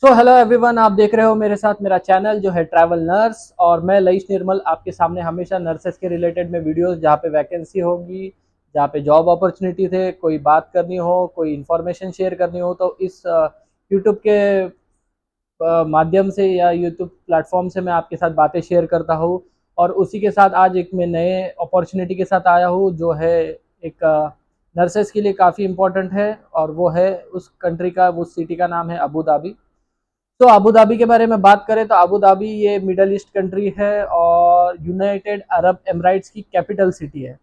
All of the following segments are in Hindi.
सो हेलो एवरीवन, आप देख रहे हो मेरे साथ मेरा चैनल जो है ट्रैवल नर्स। और मैं लईश निर्मल आपके सामने हमेशा नर्सेस के रिलेटेड में वीडियोस जहाँ पे वैकेंसी होगी, जहाँ पे जॉब अपॉर्चुनिटी थे, कोई बात करनी हो, कोई इन्फॉर्मेशन शेयर करनी हो तो इस यूट्यूब के माध्यम से या यूट्यूब प्लेटफॉर्म से मैं आपके साथ बातें शेयर करता हूँ। और उसी के साथ आज एक मैं नए अपॉर्चुनिटी के साथ आया हूँ जो है एक नर्सेस के लिए काफ़ी इम्पोर्टेंट है, और वो है उस कंट्री का, उस सिटी का नाम है अबू धाबी। तो अबू धाबी के बारे में बात करें तो अबू धाबी ये मिडल ईस्ट कंट्री है और यूनाइटेड अरब एमिरेट्स की कैपिटल सिटी है।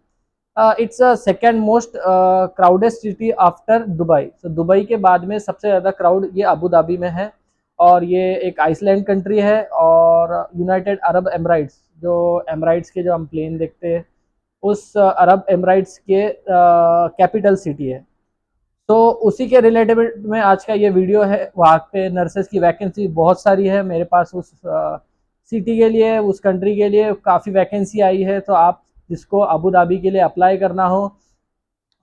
It's second most crowded city after Dubai. तो दुबई के बाद में सबसे ज़्यादा क्राउड ये अबू धाबी में है। और ये एक आइसलैंड कंट्री है, और यूनाइटेड अरब एमिरेट्स, जो एमिरेट्स के जो हम प्लेन देखते हैं, उस अरब एमिरेट्स के कैपिटल सिटी है। तो उसी के रिलेटेड में आज का ये वीडियो है। वहाँ पे नर्सेस की वैकेंसी बहुत सारी है मेरे पास, उस सिटी के लिए, उस कंट्री के लिए काफ़ी वैकेंसी आई है। तो आप जिसको अबू धाबी के लिए अप्लाई करना हो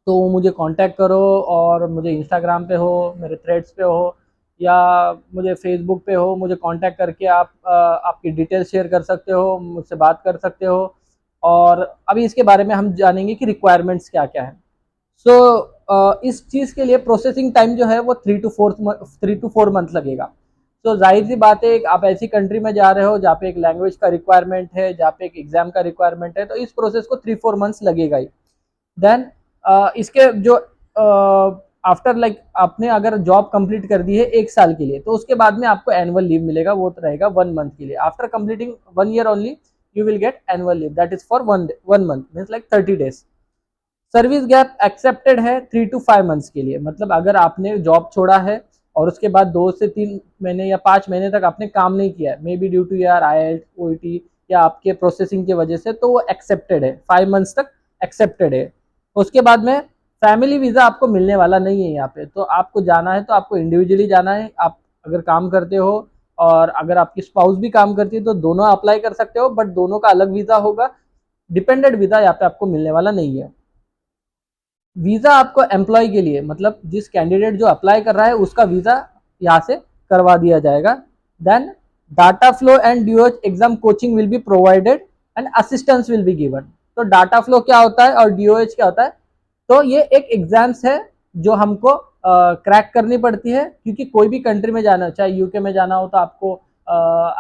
तो वो मुझे कांटेक्ट करो, और मुझे इंस्टाग्राम पे हो, मेरे थ्रेड्स पे हो, या मुझे फेसबुक पे हो, मुझे कांटेक्ट करके आप आपकी डिटेल शेयर कर सकते हो, मुझसे बात कर सकते हो। और अभी इसके बारे में हम जानेंगे कि रिक्वायरमेंट्स क्या क्या है। सो इस चीज़ के लिए प्रोसेसिंग टाइम जो है वो 3 to 4 मंथ लगेगा। तो जाहिर सी बात है, आप ऐसी कंट्री में जा रहे हो जहाँ पे एक लैंग्वेज का रिक्वायरमेंट है, जहाँ पे एक एग्जाम का रिक्वायरमेंट है, तो इस प्रोसेस को 3-4 मंथ्स लगेगा ही। देन इसके जो आफ्टर लाइक आपने अगर जॉब कंप्लीट कर दी है 1 साल के लिए, तो उसके बाद में आपको एनुअल लीव मिलेगा, वो तो रहेगा 1 मंथ के लिए। After completing 1 year only you will get annual leave, that is for 1 month, means like 30 days. Service gap accepted है 3 to 5 मंथ्स के लिए। मतलब अगर आपने जॉब छोड़ा है और उसके बाद 2 से 3 महीने या 5 महीने तक आपने काम नहीं किया है, मे बी ड्यू टू यार IELTS OET या आपके प्रोसेसिंग की वजह से, तो वो एक्सेप्टेड है, 5 मंथ्स तक एक्सेप्टेड है। उसके बाद में फैमिली वीज़ा आपको मिलने वाला नहीं है यहाँ पे। तो आपको जाना है तो आपको इंडिविजुअली जाना है। आप अगर काम करते हो और अगर आपकी स्पाउस भी काम करती है तो दोनों अप्लाई कर सकते हो, बट दोनों का अलग वीज़ा होगा। डिपेंडेंट वीज़ा यहाँ पे आपको मिलने वाला नहीं है। वीज़ा आपको एम्प्लॉय के लिए, मतलब जिस कैंडिडेट जो अप्लाई कर रहा है उसका वीज़ा यहाँ से करवा दिया जाएगा। Then data flow and DOH exam coaching will be provided and assistance will be given. तो डाटा फ्लो क्या होता है और DOH क्या होता है? तो ये एक एग्जाम्स है जो हमको क्रैक करनी पड़ती है, क्योंकि कोई भी कंट्री में जाना, चाहे यूके में जाना हो तो आपको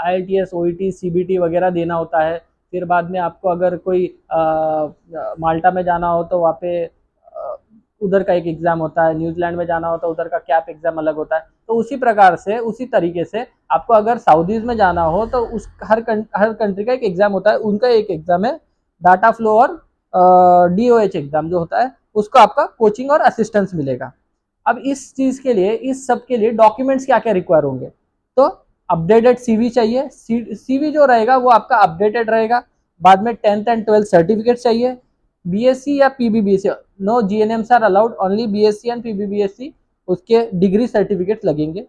IELTS OET CBT वगैरह देना होता है। फिर बाद में आपको अगर कोई माल्टा में जाना हो तो वहाँ पे उधर का एक एग्जाम होता है, न्यूजीलैंड में जाना हो तो उधर का कैप एग्जाम अलग होता है। तो उसी प्रकार से, उसी तरीके से आपको अगर सऊदीज में जाना हो तो उस हर कंट्री का एक एग्जाम होता है। उनका एक एग्जाम है डाटा फ्लो और DOH एग्जाम जो होता है, उसको आपका कोचिंग और असिस्टेंस मिलेगा। अब इस चीज़ के लिए, इस सब के लिए डॉक्यूमेंट्स क्या क्या रिक्वायर होंगे? तो अपडेटेड CV चाहिए। CV जो रहेगा वो आपका अपडेटेड रहेगा। बाद में 10th एंड 12th सर्टिफिकेट चाहिए। BSc या PBBSc, no GNMs are allowed, only BSc and PBBSc, उसके डिग्री सर्टिफिकेट लगेंगे।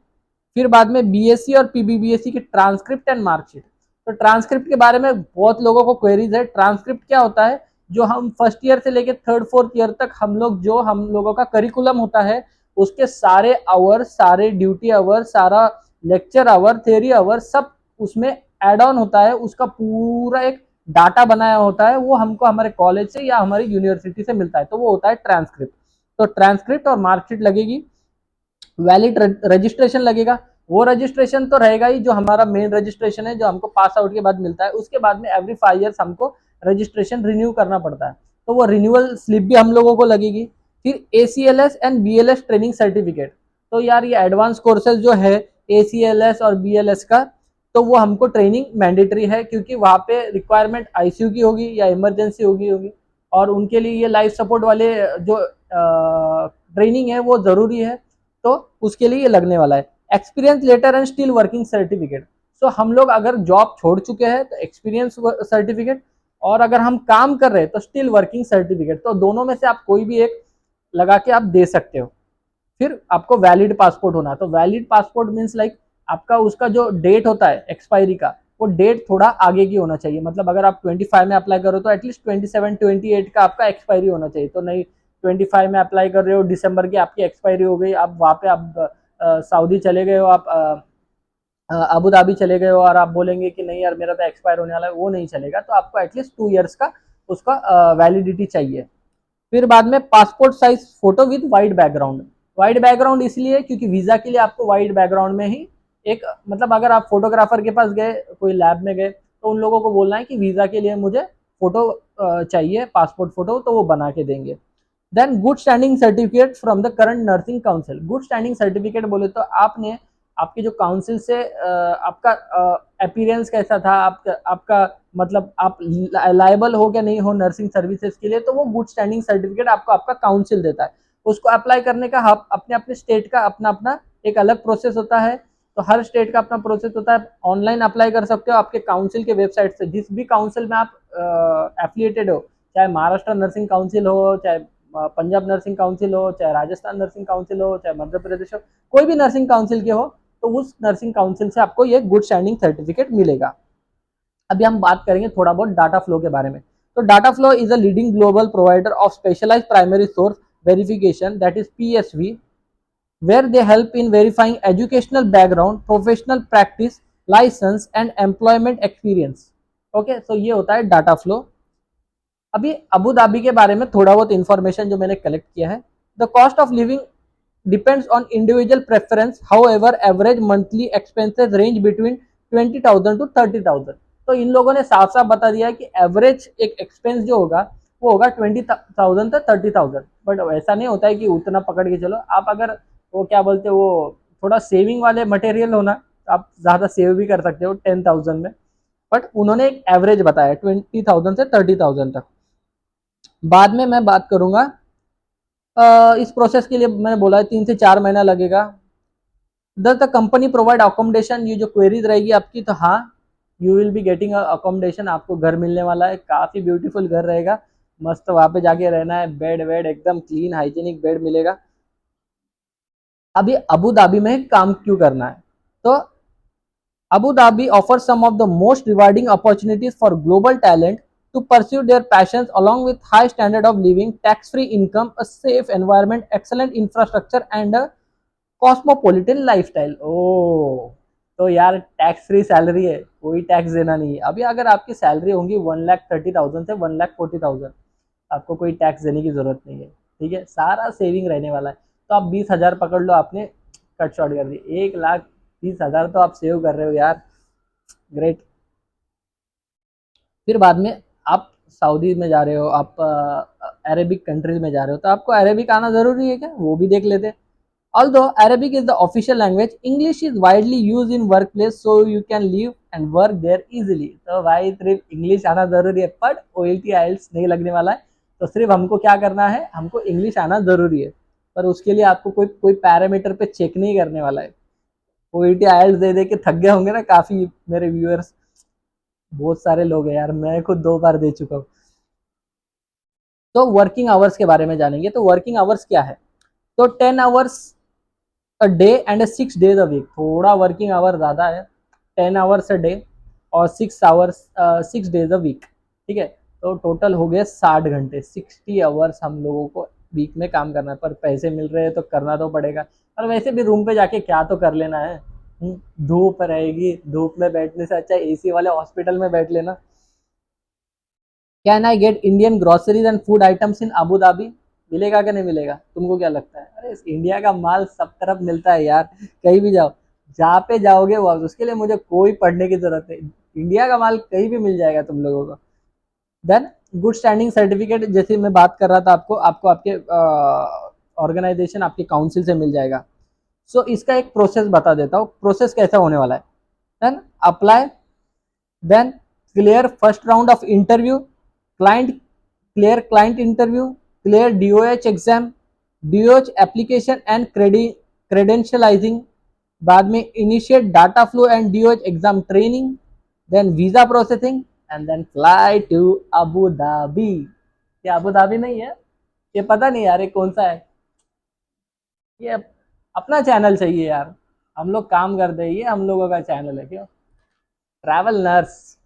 फिर बाद में BSc और PBBSc की ट्रांसक्रिप्ट एंड मार्कशीट। तो ट्रांसक्रिप्ट के बारे में बहुत लोगों को क्वेरीज है। ट्रांसक्रिप्ट क्या होता है? जो हम फर्स्ट ईयर से लेके 3rd-4th ईयर तक हम लोगों का करिकुलम होता है, उसके सारे आवर, सारे ड्यूटी आवर, सारा लेक्चर आवर, थ्योरी आवर, सब उसमें एड ऑन होता है। उसका पूरा एक डाटा बनाया होता है, वो हमको हमारे कॉलेज से या हमारी यूनिवर्सिटी से मिलता है, तो वो होता है ट्रांसक्रिप्ट। तो ट्रांसक्रिप्ट और मार्कशीट लगेगी। वैलिड रजिस्ट्रेशन लगेगा। वो रजिस्ट्रेशन तो रहेगा ही, जो हमारा मेन रजिस्ट्रेशन है, जो हमको पास आउट के बाद मिलता है। उसके बाद में एवरी 5 ईयर्स हमको रजिस्ट्रेशन रिन्यू करना पड़ता है, तो वो रिन्यूअल स्लिप भी हम लोगों को लगेगी। फिर ACLS and BLS training certificate. तो यार ये एडवांस कोर्सेज जो है ACLS और BLS का, तो वो हमको ट्रेनिंग मैंडेटरी है, क्योंकि वहाँ पे रिक्वायरमेंट ICU की होगी या इमरजेंसी होगी, और उनके लिए ये लाइफ सपोर्ट वाले जो ट्रेनिंग है वो ज़रूरी है। तो उसके लिए ये लगने वाला है। Experience letter and still working certificate. So हम लोग अगर जॉब छोड़ चुके हैं तो एक्सपीरियंस सर्टिफिकेट, और अगर हम काम कर रहे हैं तो स्टिल वर्किंग सर्टिफिकेट। तो दोनों में से आप कोई भी एक लगा के आप दे सकते हो। फिर आपको वैलिड पासपोर्ट होना। तो वैलिड पासपोर्ट मीन्स लाइक आपका उसका जो डेट होता है एक्सपायरी का, वो डेट थोड़ा आगे की होना चाहिए। मतलब अगर आप 25 में अप्लाई करो तो एटलीस्ट 27-28 का आपका एक्सपायरी होना चाहिए। तो नहीं 25 में अप्लाई कर रहे हो, दिसंबर की आपकी एक्सपायरी हो गई, आप वहाँ पे आप सऊदी चले गए हो, आप अबू धाबी चले गए हो और आप बोलेंगे कि नहीं यार मेरा तो एक्सपायर होने वाला है, वो नहीं चलेगा। तो आपको एटलीस्ट 2 ईयर्स का उसका वैलिडिटी चाहिए। फिर बाद में passport size photo with white background. White background इसलिए क्योंकि वीजा के लिए आपको वाइट बैकग्राउंड में ही एक, मतलब अगर आप फोटोग्राफर के पास गए, कोई लैब में गए, तो उन लोगों को बोलना है कि वीजा के लिए मुझे फोटो चाहिए, पासपोर्ट फोटो, तो वो बना के देंगे। Then good standing certificate from the current nursing council. Good standing certificate बोले तो आपने आपके जो काउंसिल से आपका अपीयरेंस कैसा था, आपका मतलब आप लायबल हो क्या नहीं हो नर्सिंग सर्विसेज के लिए, तो वो गुड स्टैंडिंग सर्टिफिकेट आपको आपका काउंसिल देता है। उसको अप्लाई करने का अपने अपने स्टेट का अपना अपना एक अलग प्रोसेस होता है। तो हर स्टेट का अपना प्रोसेस होता है। ऑनलाइन अप्लाई कर सकते हो आपके काउंसिल के वेबसाइट से, जिस भी काउंसिल में आप एफिलिएटेड हो, चाहे महाराष्ट्र नर्सिंग काउंसिल हो, चाहे पंजाब नर्सिंग काउंसिल हो, चाहे राजस्थान नर्सिंग काउंसिल हो, चाहे मध्य प्रदेश हो, कोई भी नर्सिंग काउंसिल के हो, तो उस नर्सिंग काउंसिल से आपको ये गुड स्टैंडिंग सर्टिफिकेट मिलेगा। अभी हम बात करेंगे थोड़ा बहुत डाटा फ्लो के बारे में। तो data flow is a leading global provider of specialised primary source verification, that is PSV, where they help in verifying educational background, professional practice, license and employment experience. Okay, so ये होता है डाटा फ्लो। अभी अबू धाबी के बारे में थोड़ा बहुत इंफॉर्मेशन जो मैंने कलेक्ट किया है। The cost of living depends on individual preference, however average monthly expenses range between 20,000 to 30,000। तो इन लोगों ने साफ साफ बता दिया है कि एवरेज एक एक्सपेंस जो होगा वो होगा 20,000 से 30,000। बट ऐसा नहीं होता है कि उतना पकड़ के चलो। आप अगर वो क्या बोलते हो, वो थोड़ा सेविंग वाले मटेरियल हो ना, तो आप ज़्यादा सेव भी कर सकते हो 10,000 में। बट उन्होंने एक एवरेज बताया 20,000 से 30,000 तक। बाद में मैं बात करूंगा इस प्रोसेस के लिए मैंने बोला है 3 से 4 महीना लगेगा। द कंपनी प्रोवाइड अकोमोडेशन, ये जो क्वेरीज रहेगी आपकी, तो हाँ, you will be getting accommodation, आपको घर मिलने वाला है, काफ़ी ब्यूटीफुल घर रहेगा, मस्त वहाँ पे जाके रहना है, बेड वेड एकदम क्लीन हाइजीनिक बेड मिलेगा। अभी अबू धाबी में काम क्यों करना है, तो Abu Dhabi offers some of the most rewarding opportunities for global talent to pursue their passions, along with high standard of living, tax-free income, a safe environment, excellent infrastructure and a cosmopolitan lifestyle। ओह, तो यार टैक्स फ्री सैलरी है, कोई टैक्स देना नहीं है। अभी अगर आपकी सैलरी होंगी 1,30,000 से 1,40,000, आपको कोई टैक्स देने की जरूरत नहीं है। ठीक है, सारा सेविंग रहने वाला है। तो आप 20,000 पकड़ लो, आपने कट शॉर्ट कर दी, 1,30,000 तो आप सेव कर रहे हो यार, ग्रेट। फिर बाद में आप सऊदी में जा रहे हो, आप अरेबिक कंट्रीज में जा रहे हो, तो आपको अरेबिक आना जरूरी है क्या, वो भी देख लेते हैं। Although Arabic is the official language, English is widely used in workplace, so you can live and work there easily। तो भाई सिर्फ इंग्लिश आना जरूरी है, बट OLT IELTS नहीं लगने वाला है। तो सिर्फ हमको क्या करना है, हमको इंग्लिश आना जरूरी है, पर उसके लिए आपको कोई कोई पैरामीटर पे चेक नहीं करने वाला है। OLT IELTS दे दे के थक गए होंगे ना काफी मेरे व्यूअर्स, बहुत सारे लोग हैं यार, मैं खुद 2 बार दे चुका हूँ। तो वर्किंग आवर्स के बारे में जानेंगे। तो वर्किंग आवर्स क्या है, तो 10 hours a day and 6 days a week. थोड़ा वर्किंग आवर ज़्यादा है, 10 आवर्स अ डे और 6 डेज अ वीक। ठीक है, तो टोटल हो गए 60 घंटे, 60 आवर्स हम लोगों को वीक में काम करना है। पर पैसे मिल रहे हैं तो करना तो पड़ेगा। और वैसे भी रूम पे जाके क्या तो कर लेना है, धूप रहेगी, धूप में बैठने से अच्छा AC वाले हॉस्पिटल में बैठ लेना। Can I get Indian groceries and food items in Abu Dhabi, मिलेगा कि नहीं मिलेगा, तुमको क्या लगता है? अरे इंडिया का माल सब तरफ मिलता है यार, कहीं भी जाओ, जहाँ पे जाओगे वो, उसके लिए मुझे कोई पढ़ने की जरूरत नहीं, इंडिया का माल कहीं भी मिल जाएगा तुम लोगों को। देन गुड स्टैंडिंग सर्टिफिकेट, जैसे मैं बात कर रहा था, आपको आपको आपके ऑर्गेनाइजेशन, आपके काउंसिल से मिल जाएगा। सो इसका एक प्रोसेस बता देता हूँ, प्रोसेस कैसा होने वाला है। Then apply, then clear first round of interview, client clear client interview, clear DOH exam, DOH application and credentialising, बाद में initiate data flow and DOH exam training, then visa processing and then fly to Abu Dhabi. ये अबू धाबी नहीं है, ये पता नहीं यार ये कौन सा है, ये अपना चैनल चाहिए यार, हम लोग काम करते हैं, ये हम लोगों का चैनल है, क्यों, ट्रैवल नर्स।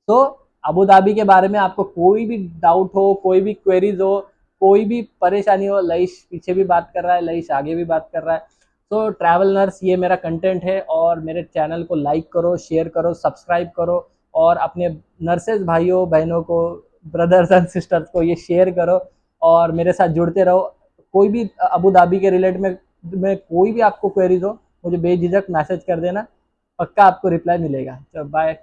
तो अबू धाबी के बारे में आपको कोई भी डाउट हो, कोई भी क्वेरीज हो, कोई भी परेशानी हो, लईश पीछे भी बात कर रहा है, लईश आगे भी बात कर रहा है, सो ट्रैवल नर्स ये मेरा कंटेंट है, और मेरे चैनल को लाइक करो, शेयर करो, सब्सक्राइब करो, और अपने नर्सेज भाइयों बहनों को, ब्रदर्स एंड सिस्टर्स को ये शेयर करो, और मेरे साथ जुड़ते रहो। कोई भी अबू धाबी के रिलेटेड में कोई भी आपको क्वेरीज हो, मुझे बेझिझक मैसेज कर देना, पक्का आपको रिप्लाई मिलेगा। चलो बाय।